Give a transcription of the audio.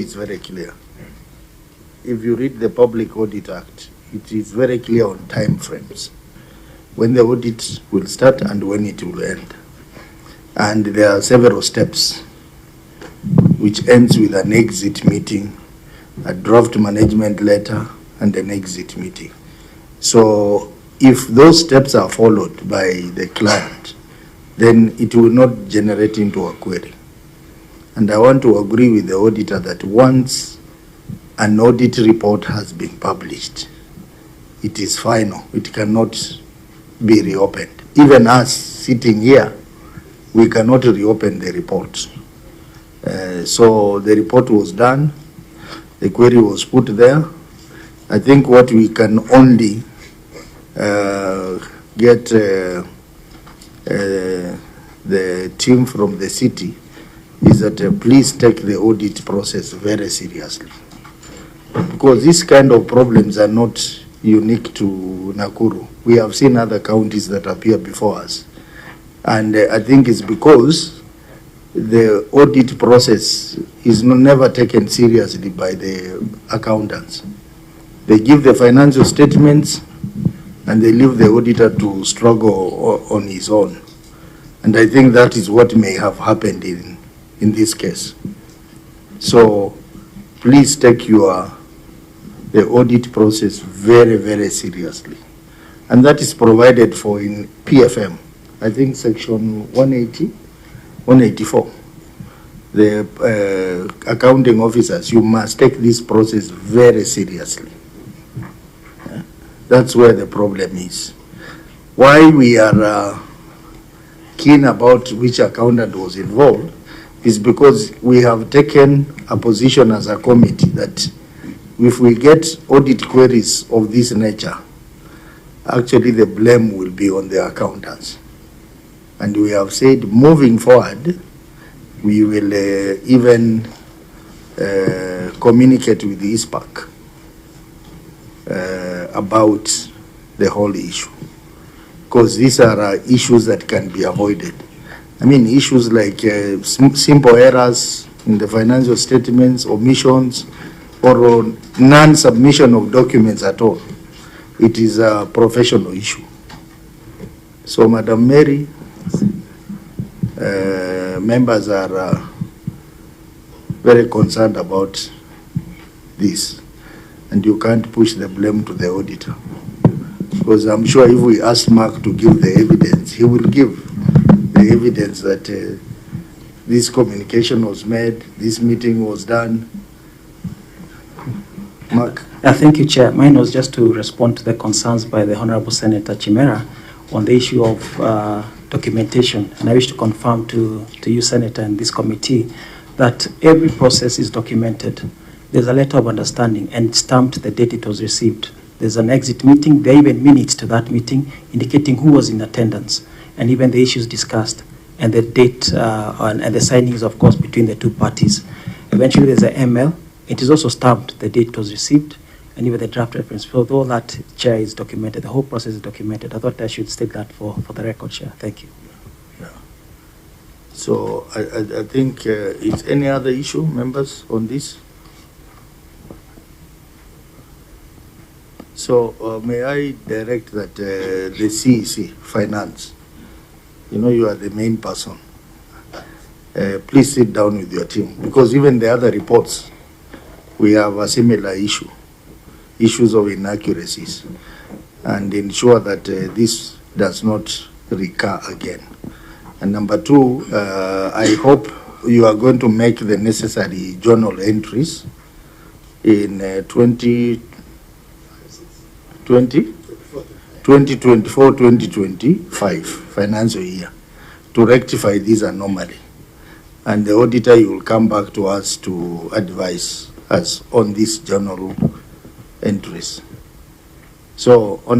It's very clear. If you read the Public Audit Act, it is very clear on time frames, when the audit will start and when it will end. And there are several steps, which ends with an exit meeting, a draft management letter, and an exit meeting. So if those steps are followed by the client, then it will not generate into a query. And I want to agree with the auditor that once an audit report has been published, it is final. It cannot be reopened. Even us sitting here, we cannot reopen the report. So the report was done, the query was put there. I think what we can only get the team from the city is that please take the audit process very seriously, because these kind of problems are not unique to Nakuru. We have seen other counties that appear before us, and I think it's because the audit process is never taken seriously by the accountants. They give the financial statements and they leave the auditor to struggle on his own. And I think that is what may have happened in this case. So please take the audit process very, very seriously. And that is provided for in PFM, I think section 184. The accounting officers, you must take this process very seriously. Yeah? That's where the problem is. Why we are keen about which accountant was involved is because we have taken a position as a committee that if we get audit queries of this nature, actually the blame will be on the accountants. And we have said moving forward, we will even communicate with the ISPAC about the whole issue, because these are issues that can be avoided. I mean, issues like simple errors in the financial statements, omissions, or non-submission of documents at all. It is a professional issue. So, Madam Mary, members are very concerned about this, and you can't push the blame to the auditor, because I'm sure if we ask Mark to give the evidence, he will give the evidence that this communication was made, this meeting was done. Mark? Thank you, Chair. Mine was just to respond to the concerns by the Honorable Senator Chimera on the issue of documentation. And I wish to confirm to you, Senator, and this committee that every process is documented. There's a letter of understanding and stamped the date it was received. There's an exit meeting. There are even minutes to that meeting indicating who was in attendance and even the issues discussed and the date and the signings, of course, between the two parties. Eventually, there's an ML. It is also stamped the date it was received and even the draft reference. So all that, Chair, is documented. The whole process is documented. I thought I should state that for the record, Chair. Thank you. Yeah. So I think, is any other issue, members, on this? So may I direct that the CEC, Finance, you are the main person. Please sit down with your team, because even the other reports, we have a similar issues of inaccuracies, and ensure that this does not recur again. And number two, I hope you are going to make the necessary journal entries in 2024-2025 financial year to rectify this anomaly. And the auditor, you will come back to us to advise us on these journal entries. So on